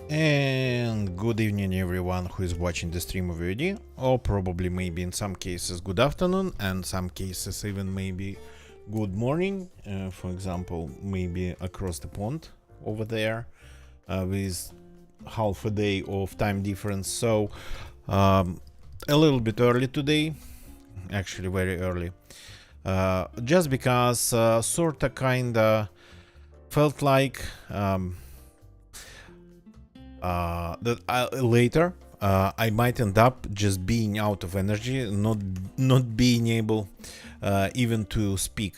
And good evening everyone who is watching the stream of VOD, or probably maybe in some cases good afternoon, and some cases even maybe good morning, for example maybe across the pond over there with half a day of time difference. So a little bit early today, actually very early, just because sorta kinda felt like that later I might end up just being out of energy, not being able even to speak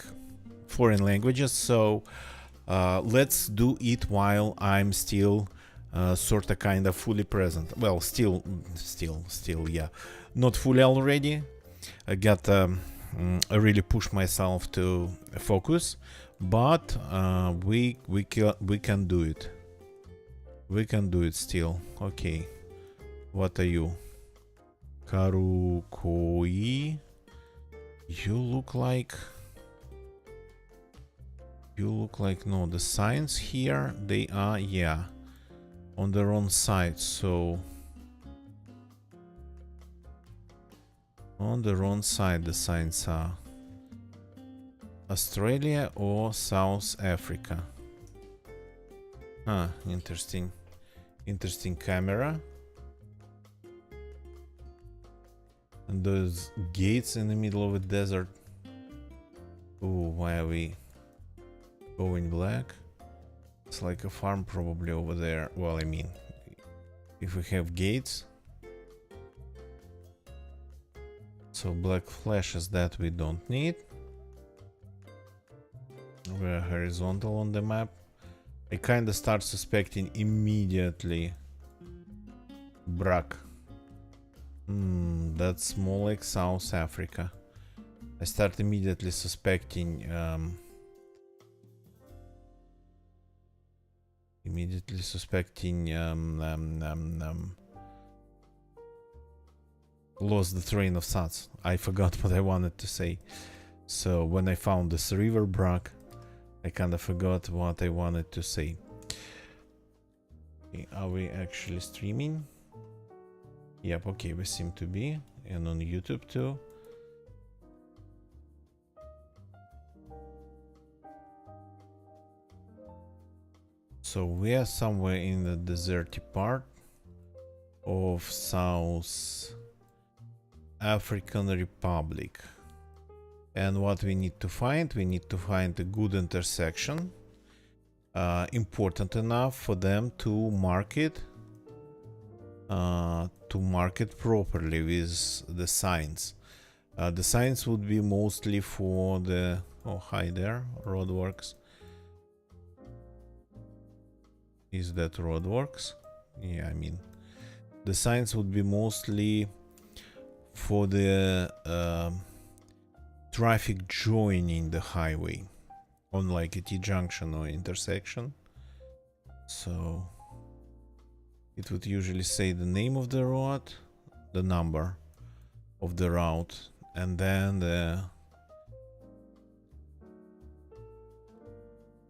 foreign languages. So let's do it while I'm still sort of kind of fully present. Well, still, yeah, not fully already. I got I really pushed myself to focus, but we can do it. We can do it still. Okay. What are you? Karukoi. You look like... no, the signs here, they are, yeah, on the wrong side, so... On the wrong side the signs are. Australia or South Africa. Ah, interesting. Interesting camera. And those gates in the middle of a desert. Ooh, why are we going black? It's like a farm probably over there. Well, I mean, if we have gates. So black flashes that we don't need. We're horizontal on the map. I kinda start suspecting immediately Brack. That's more like South Africa. I start immediately suspecting lost the train of thoughts. I forgot what I wanted to say. So when I found this river Brack, I kind of forgot what I wanted to say. Okay, are we actually streaming? Yep, okay, we seem to be. And on YouTube too. So we are somewhere in the deserty part of South African Republic. And what we need to find? We need to find a good intersection. Important enough for them to market properly with the signs. The signs would be mostly for the... Oh, hi there, roadworks. Is that roadworks? Yeah, I mean, the signs would be mostly for the traffic joining the highway on like a T-junction or intersection. So it would usually say the name of the road, the number of the route, and then the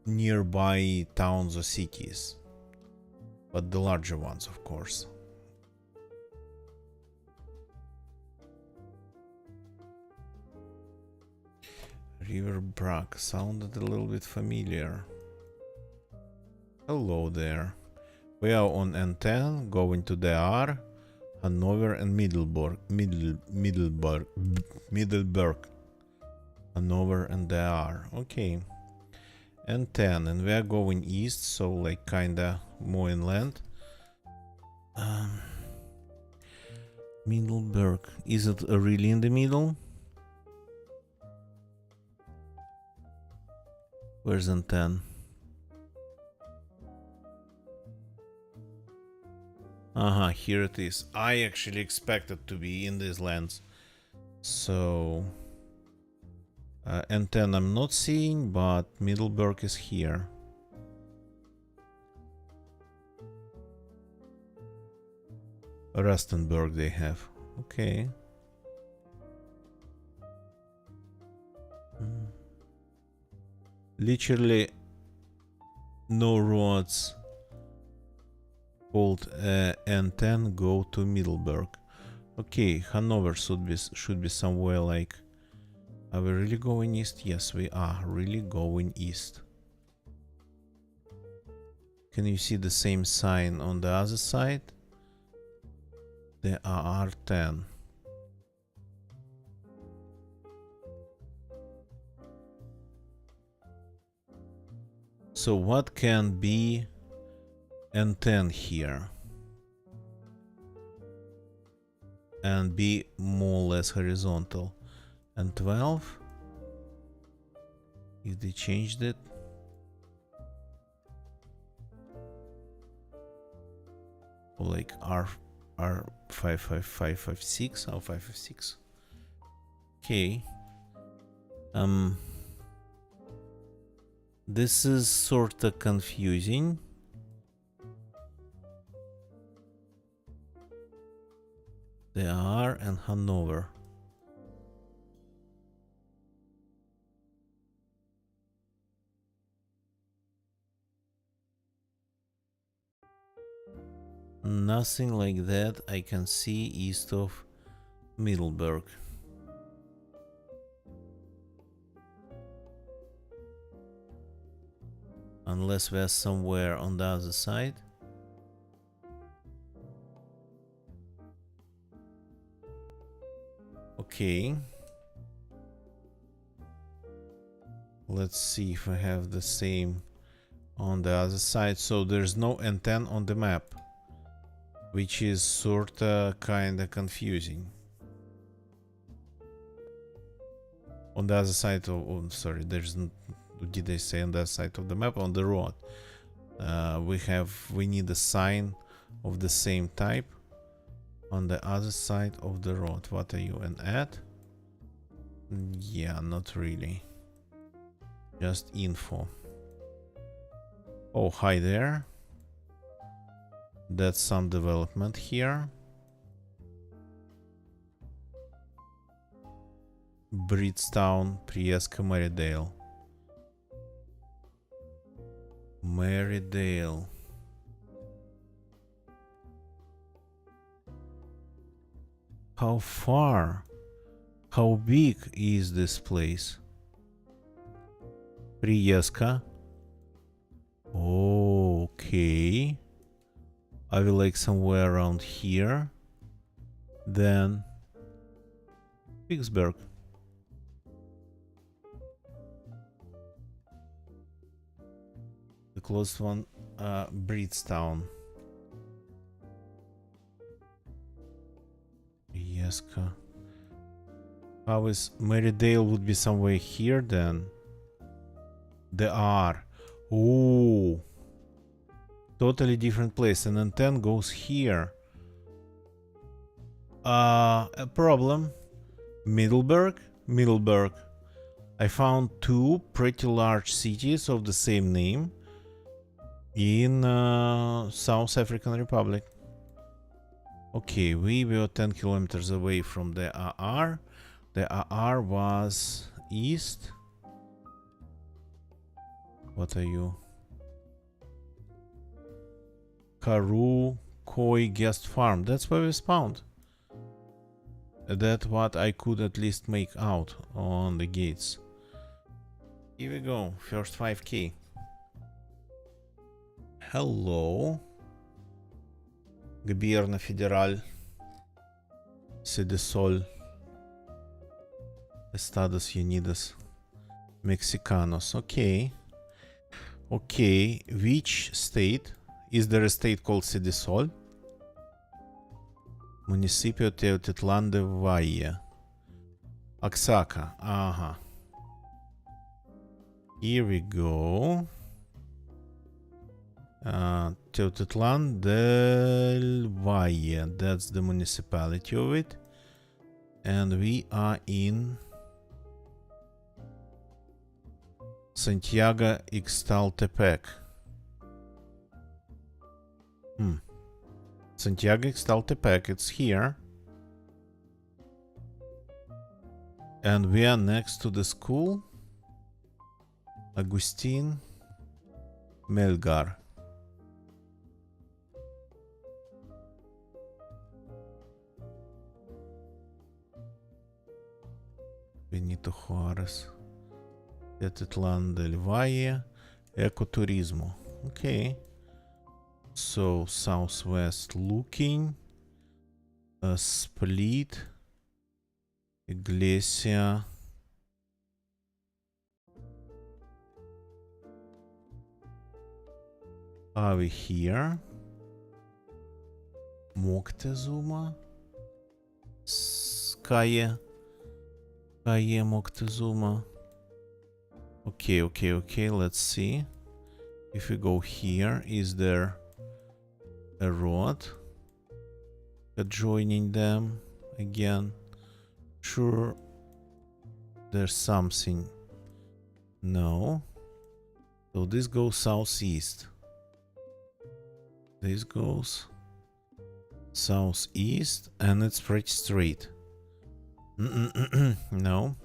nearby towns or cities, but the larger ones, of course. River Brack sounded a little bit familiar. Hello there. We are on N10, going to the R, Hanover and Middelburg. Hanover and the R. Okay. N10, and we are going east, so like kinda more inland. Middelburg. Is it really in the middle? Where's N10? Here it is. I actually expected to be in these lands. So N10 I'm not seeing, but Middelburg is here. Rustenburg they have. Okay. Literally no roads called N10 go to Middleburg. Okay, Hanover should be somewhere like. Are we really going east? Yes, we are really going east. Can you see the same sign on the other side? The R10. So what can be N10 here? And be more or less horizontal. And 12, if they changed it, or like R55556 or 556. Okay. This is sort of confusing. They are and Hanover. Nothing like that I can see east of Middleburg. Unless we're somewhere on the other side. Okay. Let's see if I have the same on the other side. So there's no N10 on the map, which is sorta kinda confusing. On the other side of, oh, sorry, there's, did I say on the other side of the map? On the road. We need a sign of the same type on the other side of the road. What are you, an ad? Yeah, not really. Just info. Oh, hi there. That's some development here. Bridgetown, Prieska, Marydale. Marydale. How far? How big is this place? Prieska. Okay. I will like somewhere around here. Then Vicksburg. The closest one, Bridgetown. Prieska. How is Marydale would be somewhere here then? The R. Oh, totally different place. And then 10 goes here. A problem. Middleburg. I found two pretty large cities of the same name in South African Republic. Okay, we were 10 kilometers away from the RR. The RR was east. What are you? Karoo Koi Guest Farm. That's where we spawned. That's what I could at least make out on the gates. Here we go. First 5K. Hello. Gobierno Federal. Sedesol. Estados Unidos Mexicanos. Okay. Okay. Which state? Is there a state called Sedesol? Municipio Teotitlán de Valle. Oaxaca. Aha. Here we go. Teotitlán del Valle. That's the municipality of it. And we are in Santiago Ixtaltepec. Santiago Ixtaltepec, it's here. And we are next to the school. Agustin Melgar. Benito Juarez. Tetitlán del Valle. Ecoturismo. Okay. So, southwest looking. Split. Iglesia. Are we here? Moctezuma. Calle Moctezuma. Okay. Let's see. If we go here, is there a road adjoining them again? Sure, there's something. No. So this goes southeast. This goes southeast, and it's pretty straight. No.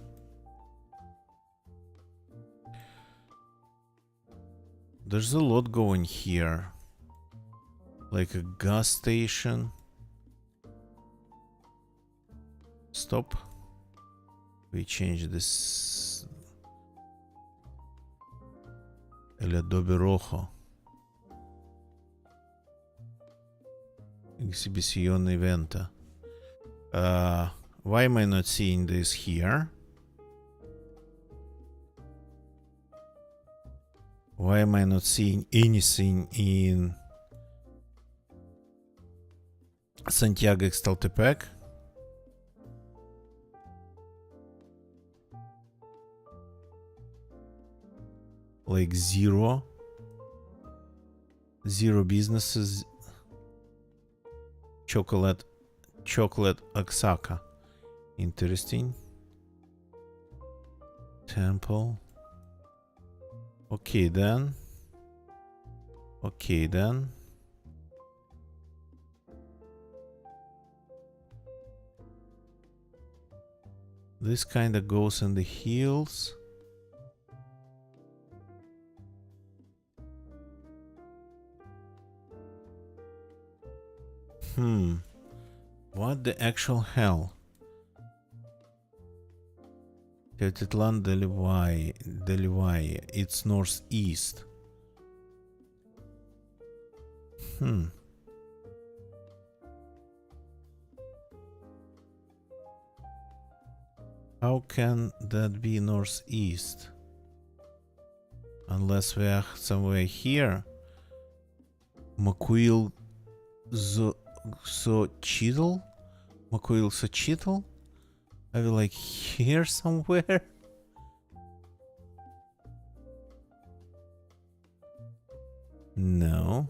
There's a lot going here. Like a gas station. Stop. We change this. El Adobe Rojo. Exhibición y venta. Why am I not seeing this here? Why am I not seeing anything in Santiago Ixtaltepec? Like zero businesses. Chocolate Oaxaca. Interesting. Temple. Okay then. This kinda goes in the hills. What the actual hell? Tetitlán del Valle. It's northeast. How can that be northeast? Unless we are somewhere here. Macuil Xochitl? Macuil Xochitl? Are we like here somewhere? No.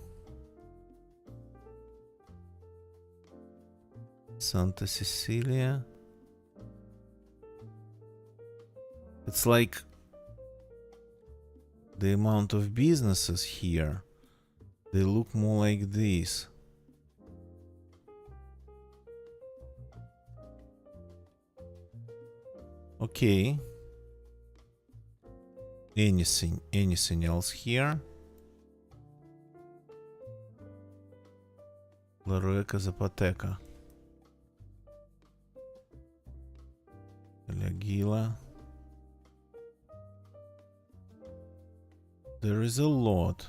Santa Cecilia. It's like the amount of businesses here. They look more like this. Okay. Anything else here? La Rueca Zapoteca. El Aguila. There is a lot.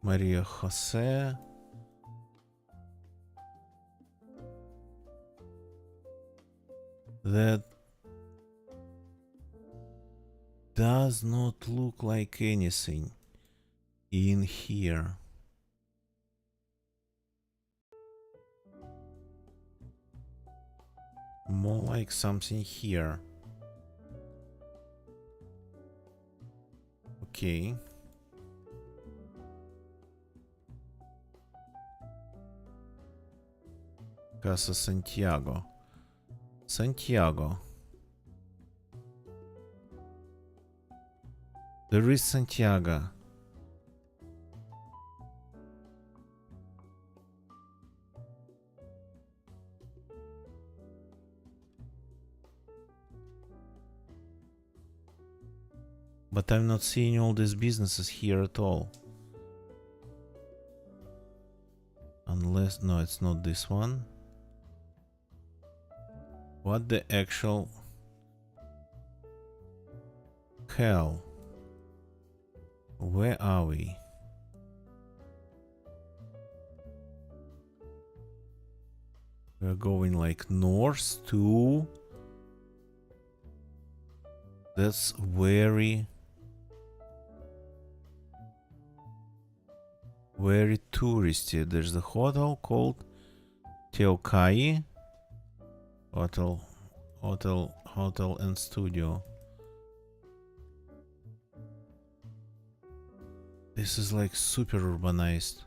Maria Jose. That does not look like anything in here. More like something here. Okay. Casa Santiago. There is Santiago. But I'm not seeing all these businesses here at all. Unless, no, it's not this one. What the actual... hell? Where are we? We're going like north to... That's very touristy. There's a hotel called Teokai Hotel and Studio. This is like super urbanized.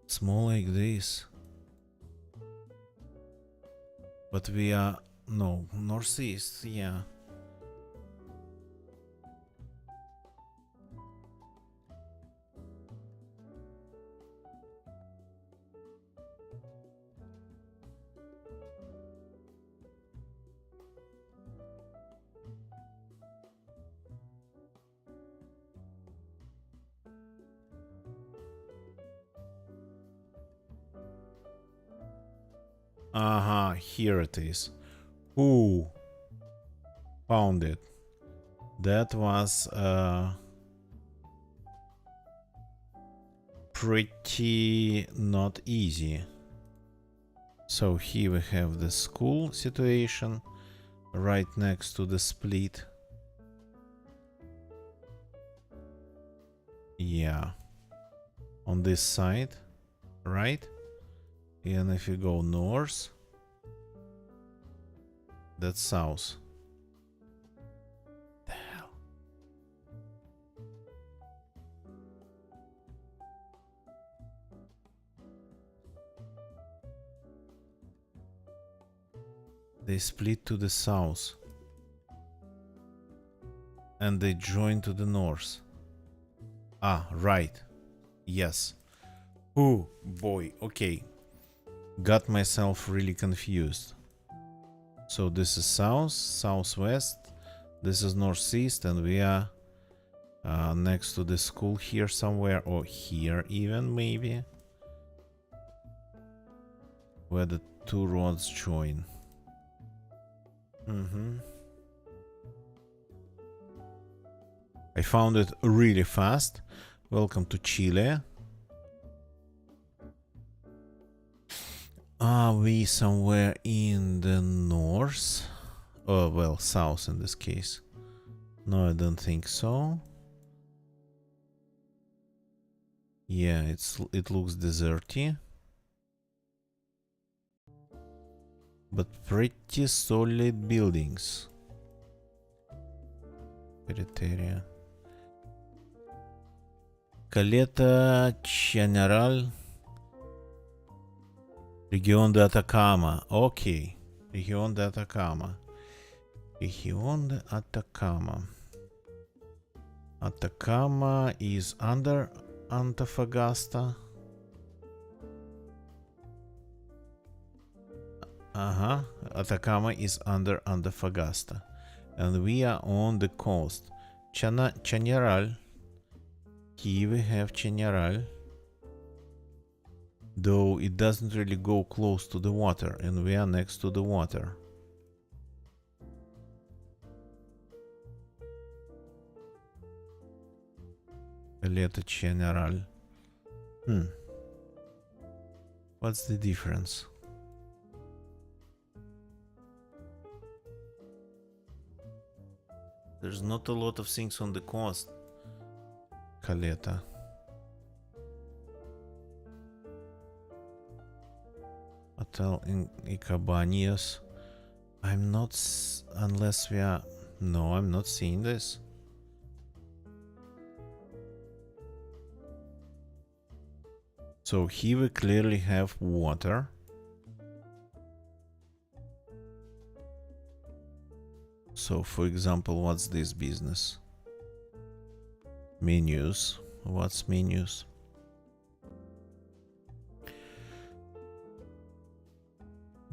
Small like this. But we are... No, northeast, yeah. Here it is. Ooh, found it. That was pretty not easy. So here we have the school situation right next to the split. Yeah, on this side, right? And if you go north, that's south. The hell? They split to the south. And they join to the north. Ah, right. Yes. Oh, boy. Okay. Got myself really confused. So this is south, southwest, this is northeast, and we are next to the school here somewhere, or here even maybe, where the two roads join. I found it really fast. Welcome to Chile. Are we somewhere in the north? Oh, well, south in this case. No, I don't think so. Yeah, it looks deserty. But pretty solid buildings. Criteria. Caleta General. Región de Atacama. Okay. Región de Atacama. Región de Atacama. Atacama is under Antofagasta. Atacama is under Antofagasta. And we are on the coast. Chañaral. Here we have Chañaral. Though it doesn't really go close to the water, and we are next to the water. Caleta General. What's the difference? There's not a lot of things on the coast. Caleta. Hotel in Icabanias. I'm not... unless we are... No, I'm not seeing this. So here we clearly have water. So for example, what's this business? Menus. What's menus?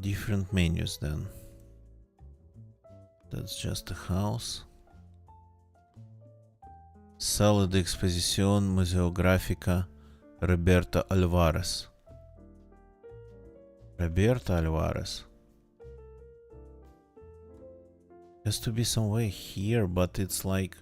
Different menus then. That's just a house. Sala de exposición museográfica Roberta Alvarez. Roberta Alvarez. Has to be somewhere here, but it's like...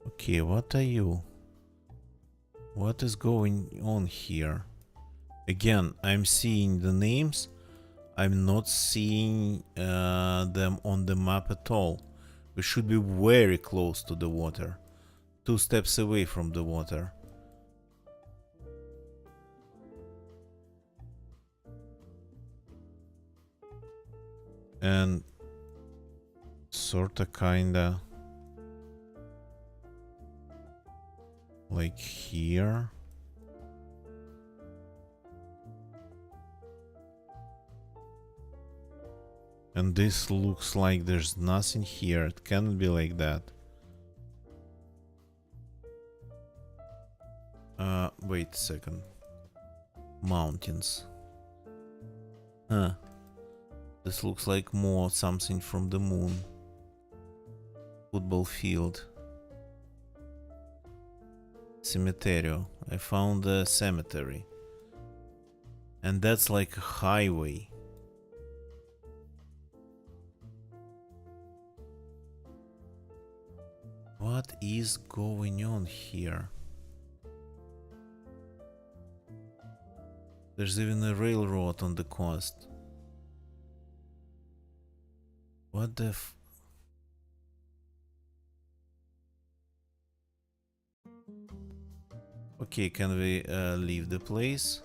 Okay, what are you? What is going on here? Again, I'm seeing the names. I'm not seeing them on the map at all. We should be very close to the water. 2 steps away from the water. And sorta kinda like here. And this looks like there's nothing here. It cannot be like that. Wait a second. Mountains. Huh. This looks like more something from the moon. Football field. Cemetery. I found a cemetery. And that's like a highway. What is going on here? There's even a railroad on the coast. What the f... Okay, can we leave the place?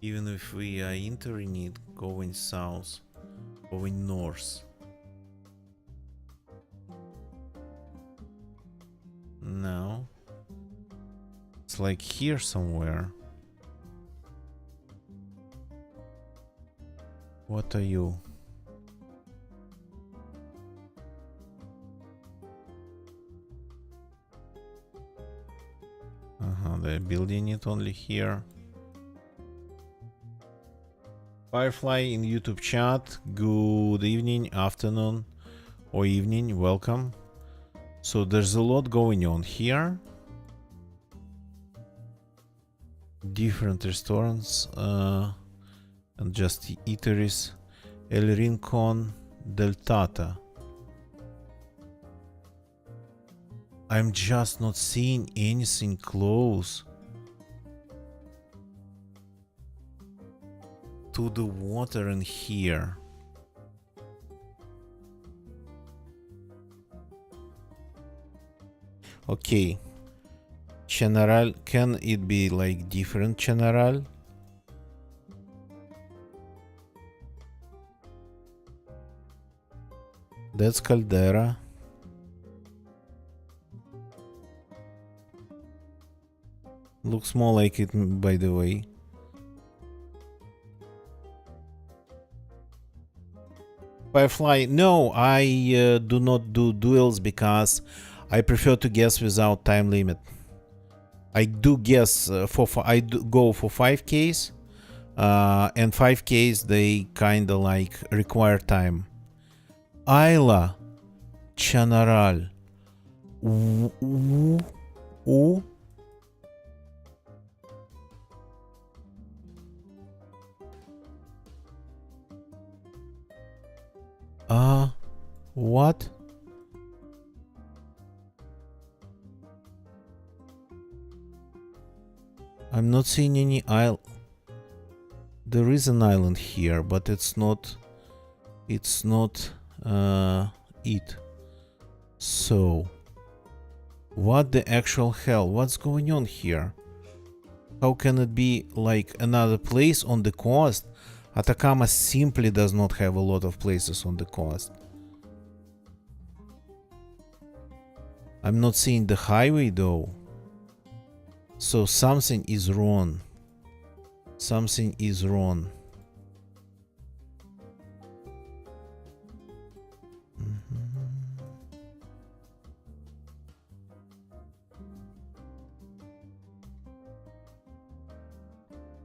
Even if we are entering it, going south, going north. No. It's like here somewhere. What are you? They're building it only here. Firefly in YouTube chat, good evening, afternoon, or evening, welcome. So there's a lot going on here. Different restaurants and just eateries. El Rincon del Tata. I'm just not seeing anything close to the water in here. Okay. General, can it be like different General? That's Caldera. Looks more like it, by the way. Firefly, no, I do not do duels because I prefer to guess without time limit. I do guess I do go for 5Ks, and 5Ks they kinda like require time. Ayla, Chanaral, U. What? I'm not seeing any island. There is an island here, but it's not it. So, what the actual hell? What's going on here? How can it be like another place on the coast? Atacama simply does not have a lot of places on the coast. I'm not seeing the highway though. So something is wrong. Something is wrong.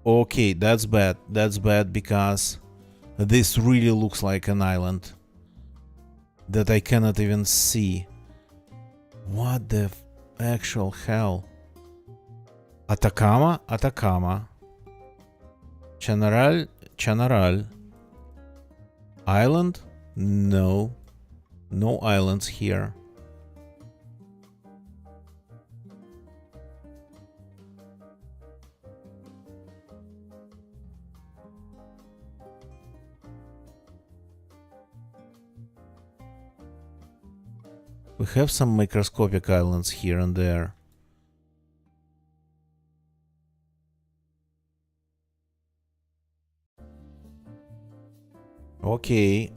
Okay, that's bad. That's bad because this really looks like an island that I cannot even see. What the actual hell? Atacama? Atacama. Chanaral? Chanaral. Island? No. No islands here. We have some microscopic islands here and there. Okay,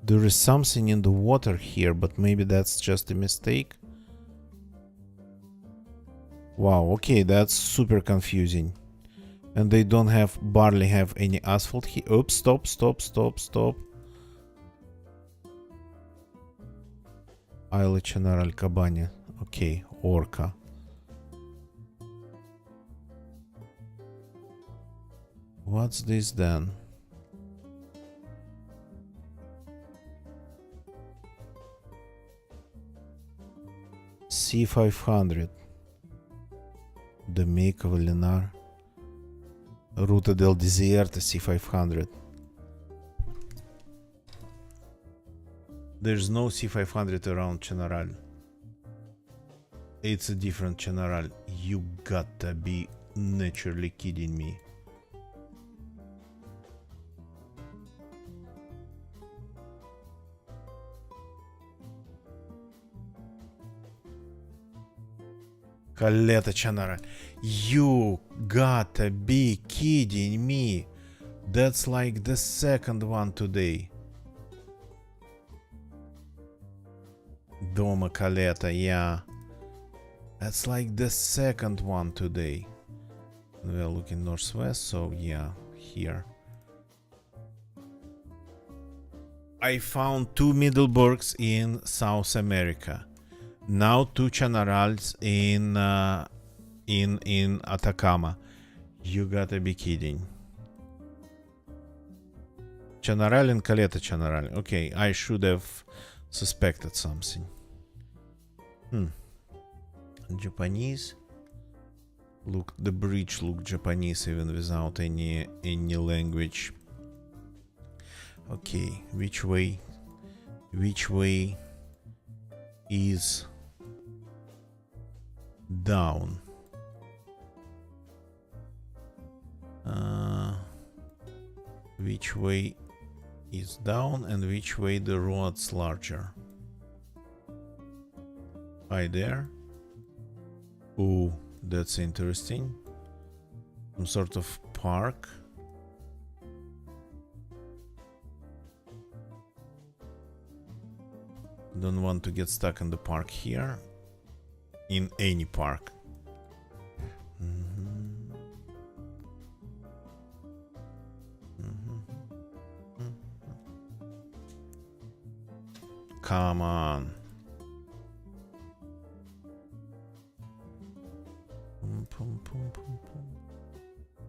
there is something in the water here, but maybe that's just a mistake. Wow, okay, that's super confusing. And they don't barely have any asphalt here. Oops, stop. Isle General Cabane. Okay, Orca. What's this then? C500. Domenica Valinar. Ruta del Desierto C500. There's no C500 around General. It's a different General. You gotta be naturally kidding me. Caleta General. You gotta be kidding me. That's like the second one today. Doma Caleta, yeah. That's like the second one today. We're looking northwest, so yeah, here. I found 2 Middleburgs in South America. Now 2 Chanarals in Atacama. You gotta be kidding. Chanaral and Caleta Chanaral. Okay, I should have suspected something. Japanese. Look, the bridge looked Japanese even without any language. Okay, which way? Which way is down? Which way is down and which way the road's larger? Hi there. Oh, that's interesting. Some sort of park. Don't want to get stuck in the park here. In any park. Come on.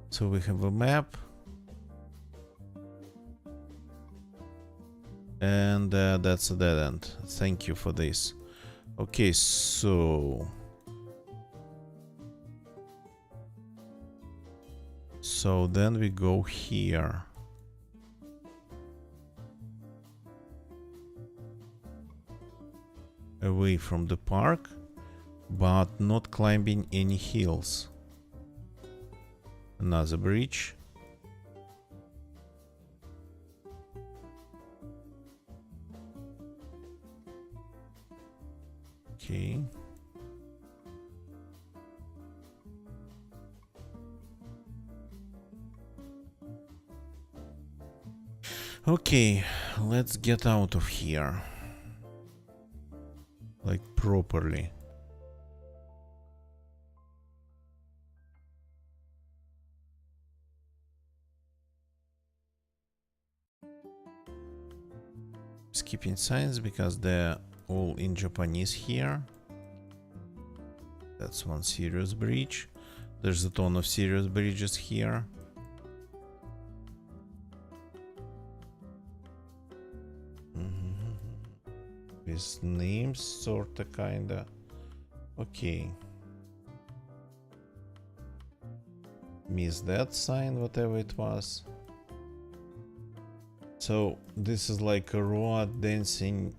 So we have a map. And that's a dead end. Thank you for this. Okay, so then we go here. Away from the park, but not climbing any hills. Another bridge. Okay. Okay, let's get out of here. Like properly. typing signs because they're all in Japanese here. That's one serious bridge. There's a ton of serious bridges here. With names, sorta, kinda. Okay. Miss that sign, whatever it was. So this is like a road dancing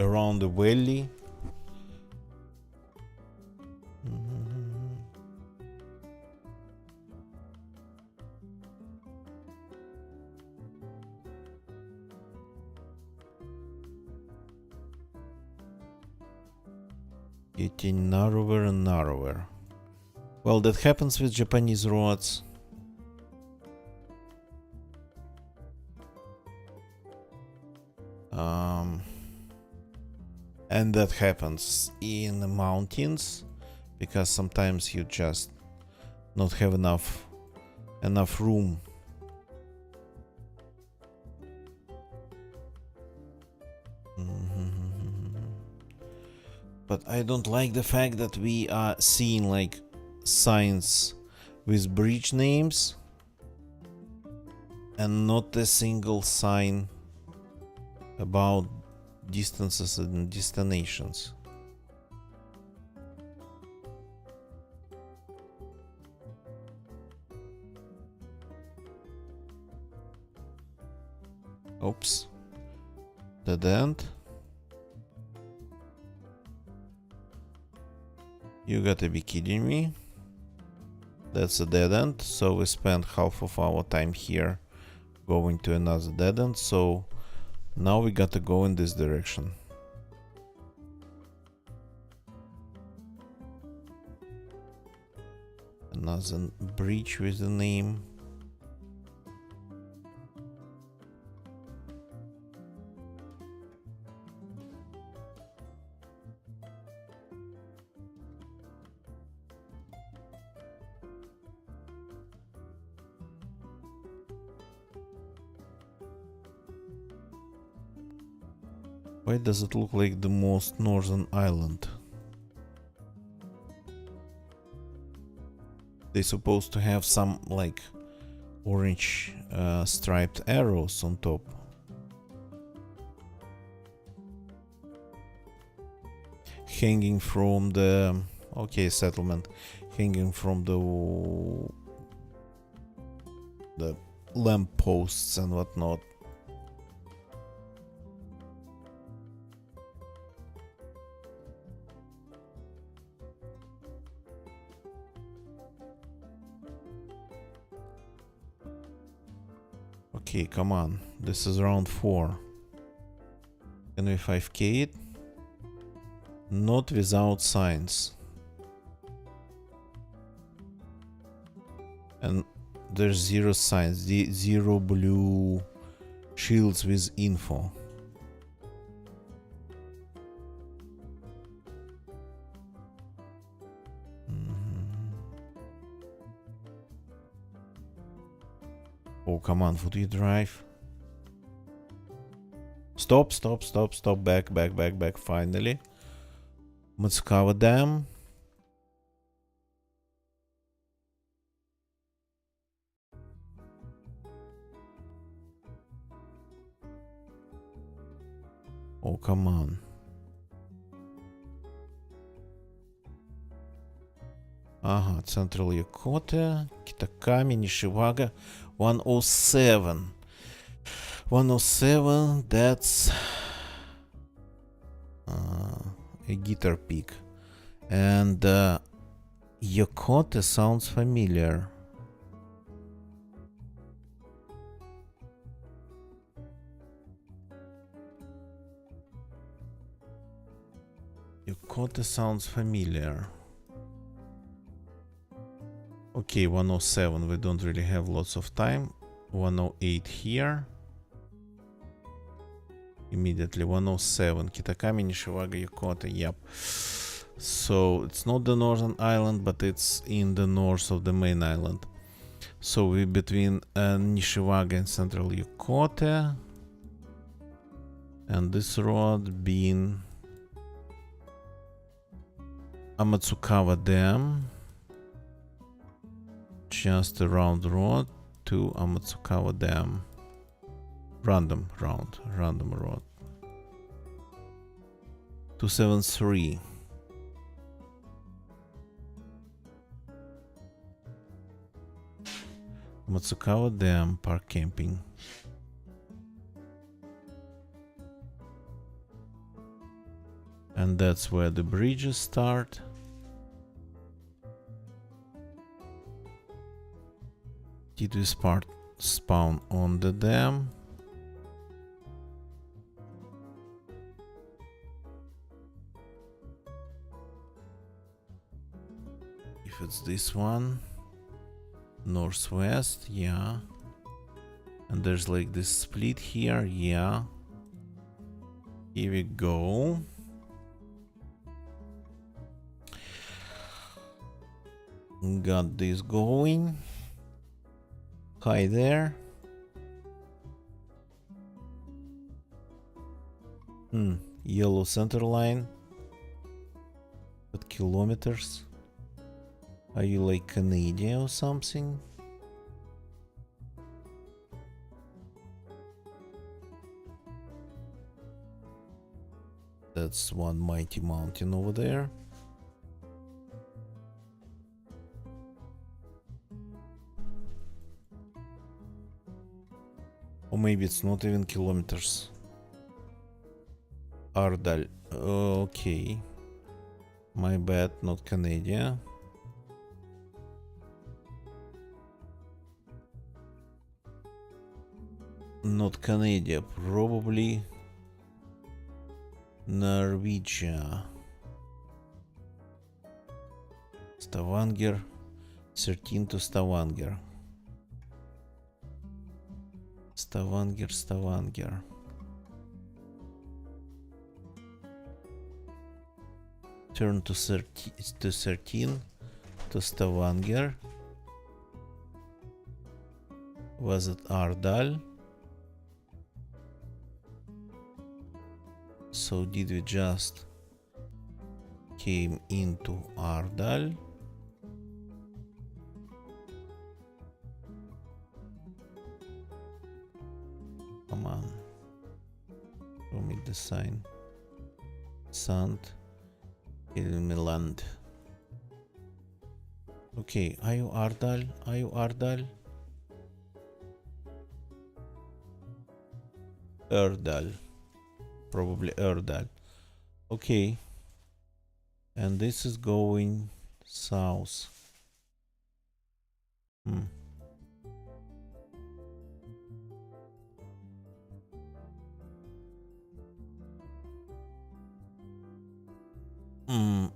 around the valley. Getting narrower and narrower. Well, that happens with Japanese roads. And that happens in the mountains because sometimes you just not have enough room. But I don't like the fact that we are seeing like signs with bridge names and not a single sign about distances and destinations. Oops. Dead end. You gotta be kidding me. That's a dead end. So we spent half of our time here going to another dead end. So now we gotta go in this direction. Another bridge with the name. Why does it look like the most northern island? They're supposed to have some like orange striped arrows on top. Hanging from the settlement, hanging from the lamp posts and whatnot. Okay, come on. This is round 4. Can we 5k it? Not without signs. And there's 0 signs, 0 blue shields with info. Oh, come on, would you drive? Stop, back, finally. Mutsukawa Dam. Oh, come on. Ага, Central Yokota, Kitakami, Nishiwaga, 107. 107, that's a guitar pick. And Yokota sounds familiar. Yokota sounds familiar. Okay, 107, we don't really have lots of time. 108 here. Immediately 107, Kitakami, Nishiwaga, Yokota, yep. So it's not the northern island, but it's in the north of the main island. So we're between Nishiwaga and Central Yokota. And this road being Amatsukawa Dam, just a round road to Amatsukawa Dam. Random road. 273. Matsukawa Dam Park Camping. And that's where the bridges start. Did we spawn on the dam? If it's this one, northwest, yeah. And there's like this split here, yeah. Here we go. Got this going. Hi there. Yellow center line. What kilometers? Are you like Canadian or something? That's one mighty mountain over there. Or maybe it's not even kilometers. Ardal. Okay. My bad, not Canada. Not Canada, probably Norwegia. Stavanger. 13 to Stavanger. Stavanger. Turn to 13 to Stavanger. Was it Ardal? So did we just came into Ardal? Come on. Show me the sign. Sant Ilmeland. Okay, are you Ardal? Are you Ardal? Erdal. Probably Erdal. Okay. And this is going south.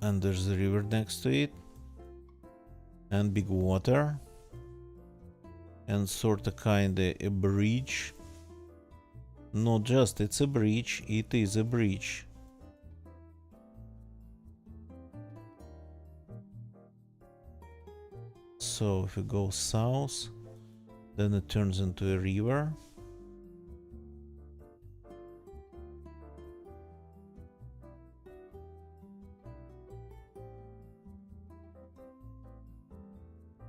And there's a river next to it. And big water. And sorta kinda a bridge. Not just it's a bridge, it is a bridge. So if we go south, then it turns into a river.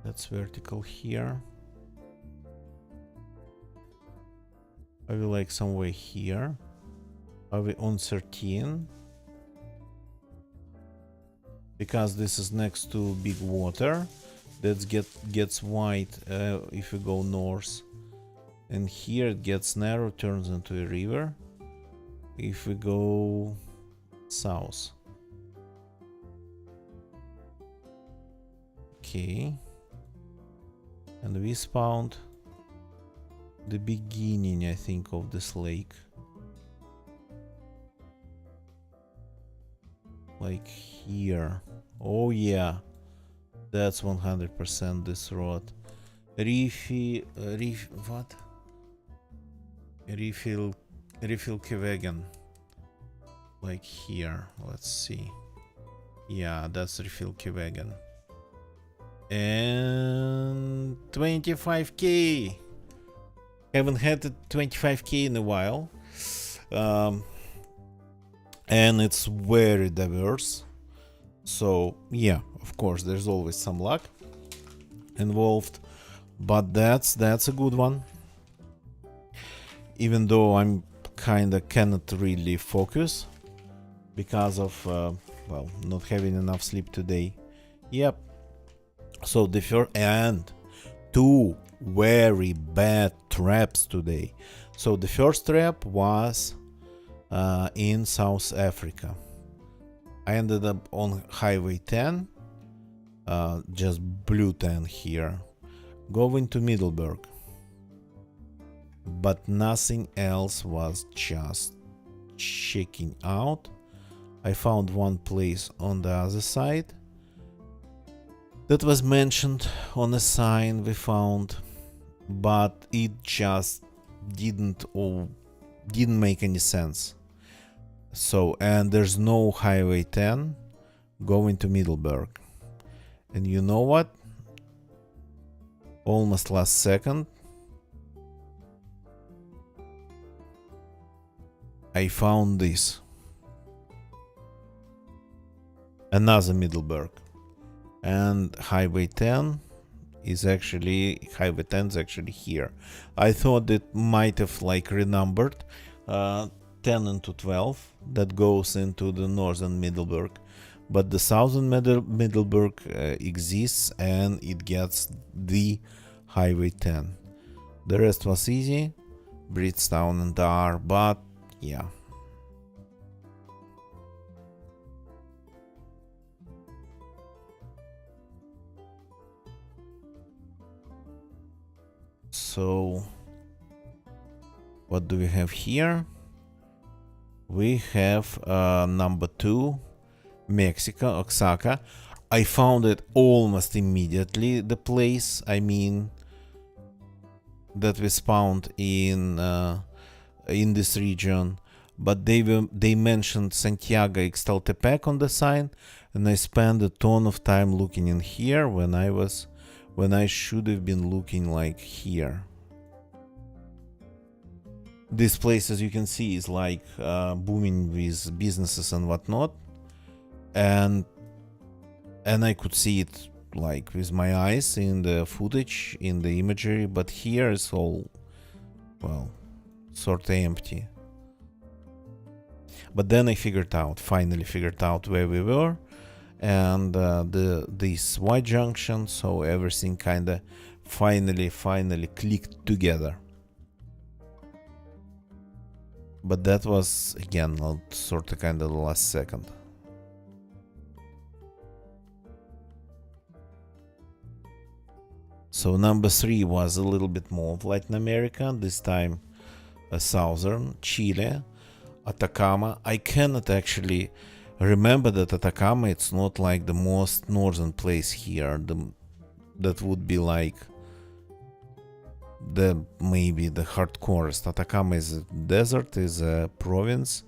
That's vertical here. Are we like somewhere here? Are we on 13? Because this is next to big water. That gets wide if we go north. And here it gets narrow, turns into a river. If we go south. Okay. And we spawned the beginning, I think, of this lake. Like here. Oh yeah. That's 100% this road. What? Refill Kevegen. Like here. Let's see. Yeah, that's Refill Kevegen. And 25k. Haven't had 25k in a while. and it's very diverse. So yeah, of course, there's always some luck involved, but that's a good one. Even though I'm kinda cannot really focus because of well, not having enough sleep today. Yep. So the first and two very bad traps today. So the first trap was in South Africa. I ended up on Highway 10, just blue 10 here, going to Middleburg. But nothing else was just checking out. I found one place on the other side that was mentioned on a sign we found, but it just didn't make any sense. So, and there's no Highway 10 going to Middleburg. And you know what? Almost last second, I found this. Another Middleburg. And Highway 10 is actually here. I thought it might have like renumbered 10 into 12 that goes into the northern Middleburg, but the southern Middleburg exists and it gets the Highway 10. The rest was easy, Bridgetown and Dar, but yeah. So what do we have here? We have number 2, Mexico, Oaxaca. I found it almost immediately, the place, I mean, that was found in this region, but they mentioned Santiago Ixtaltepec on the sign, and I spent a ton of time looking in here when I should have been looking like here. This place, as you can see, is like booming with businesses and whatnot, and I could see it like with my eyes in the footage, in the imagery, but here it's all, well, sort of empty. But then I finally figured out where we were, and this white junction, so everything kinda finally clicked together. But that was again sort of kinda the last second. So number 3 was a little bit more of Latin America, this time southern Chile, Atacama. I cannot actually remember that Atacama, it's not like the most northern place here. That would be like maybe the hardcorest. Atacama is a desert, is a province.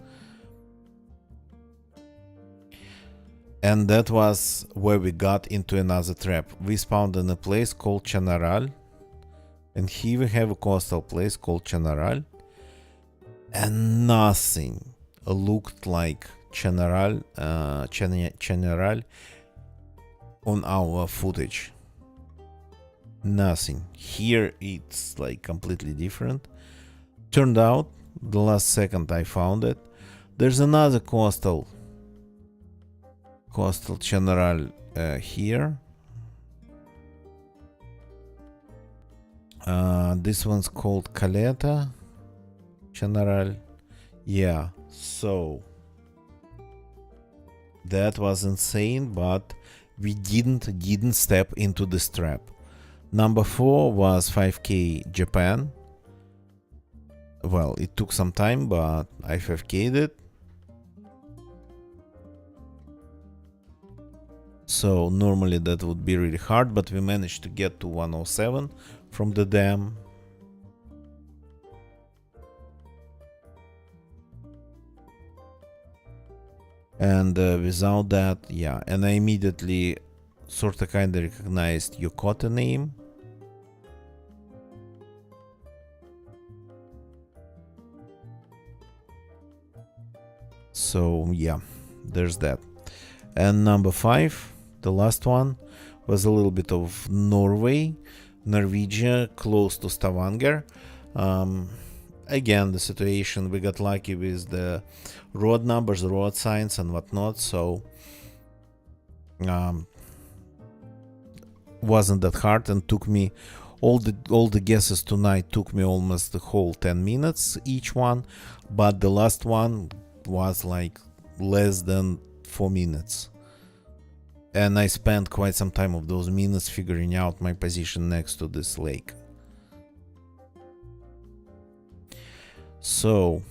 And that was where we got into another trap. We spawned in a place called Chanaral, and here we have a coastal place called Chanaral, and nothing looked like Chanaral on our footage. Nothing. Here it's like completely different. Turned out, the last second I found it. There's another coastal General here. This one's called Caleta General. Yeah, so that was insane, but we didn't step into this trap. Number 4 was 5K Japan. Well, it took some time, but I 5K'd it. So normally that would be really hard, but we managed to get to 107 from the dam. And without that, yeah, and I immediately sort of kind of recognized Yokota name. So yeah, there's that. And number 5, the last one, was a little bit of Norway, Norwegia, close to Stavanger. Again, the situation, we got lucky with the road numbers, road signs and whatnot, so wasn't that hard, and took me all the guesses tonight took me almost the whole 10 minutes each one, but the last one was like less than 4 minutes, and I spent quite some time of those minutes figuring out my position next to this lake. So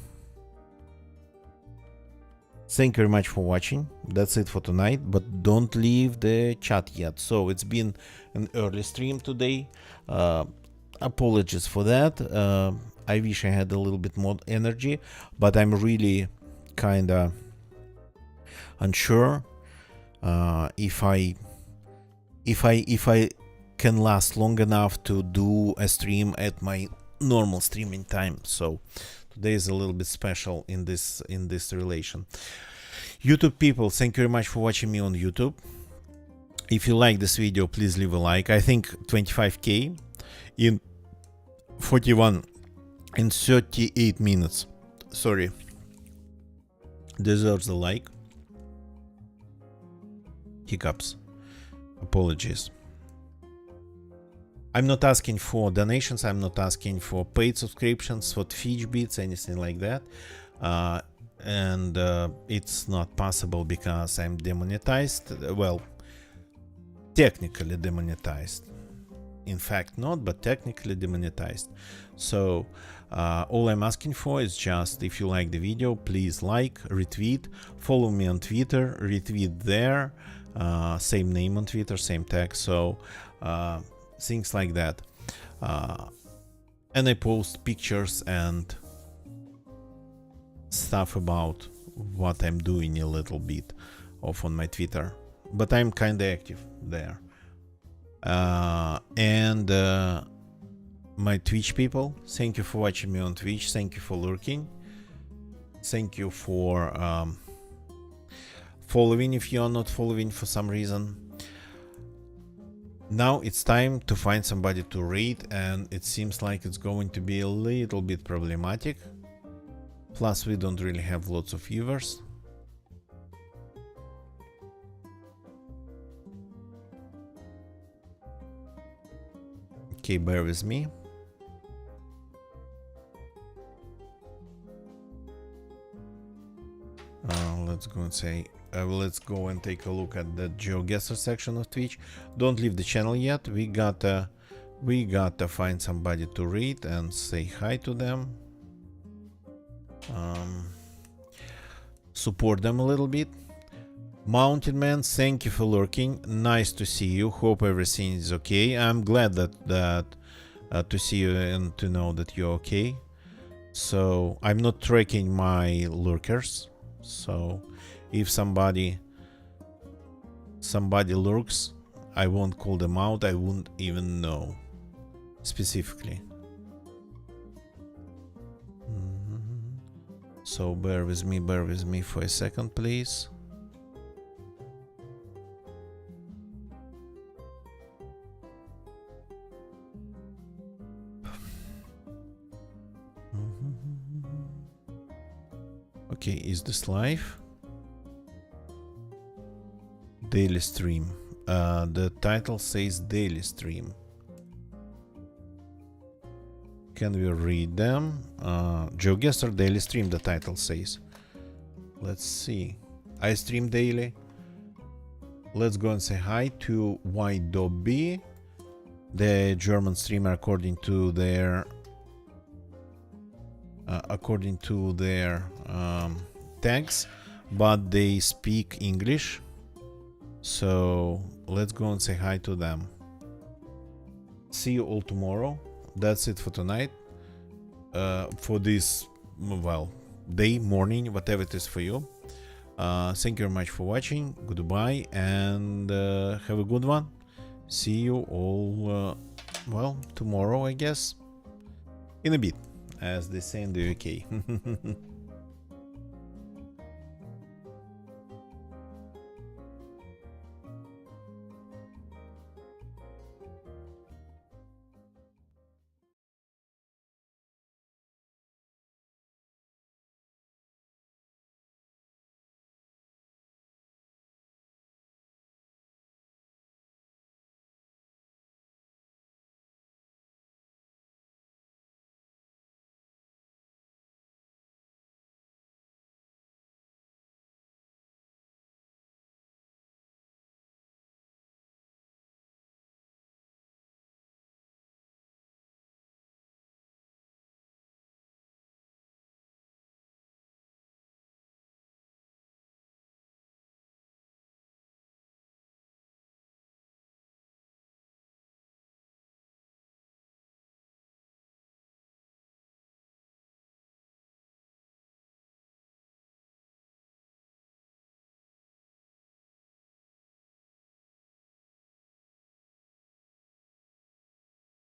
thank you very much for watching. That's it for tonight, but don't leave the chat yet. So it's been an early stream today. Apologies for that. I wish I had a little bit more energy, but I'm really kind of unsure if I can last long enough to do a stream at my normal streaming time. So today is a little bit special in this relation. YouTube people, thank you very much for watching me on YouTube. If you like this video, please leave a like. I think 25k in 41 and 38 minutes, sorry, deserves a like. Hiccups, apologies. I'm not asking for donations, I'm not asking for paid subscriptions, for Twitch bits, anything like that. And it's not possible because I'm demonetized. Well, technically demonetized. In fact, not, but technically demonetized. So all I'm asking for is just, if you like the video, please like, retweet, follow me on Twitter, retweet there, same name on Twitter, same tag. So things like that. And I post pictures and stuff about what I'm doing a little bit off on my Twitter, but I'm kind of active there. And my Twitch people, thank you for watching me on Twitch, thank you for lurking, thank you for following if you are not following for some reason. Now it's time to find somebody to rate, and it seems like it's going to be a little bit problematic. Plus, we don't really have lots of viewers. Okay, bear with me. Let's go and say, let's go and take a look at the GeoGuessr section of Twitch. Don't leave the channel yet. We gotta find somebody to read and say hi to them. Support them a little bit. Mountain Man, thank you for lurking. Nice to see you. Hope everything is okay. I'm glad that to see you and to know that you're okay. So I'm not tracking my lurkers. So if somebody lurks, I won't call them out. I won't even know specifically. So bear with me for a second, please. Okay, is this live? Daily stream. The title says daily stream. Can we read them? GeoGuessr daily stream, the title says. Let's see. I stream daily. Let's go and say hi to Y.B, the German streamer, according to their tags, but they speak English. So let's go and say hi to them. See you all tomorrow. That's it for tonight. For this, well, day, morning, whatever it is for you. Thank you very much for watching. Goodbye and have a good one. See you all, well, tomorrow, I guess. In a bit, as they say in the UK.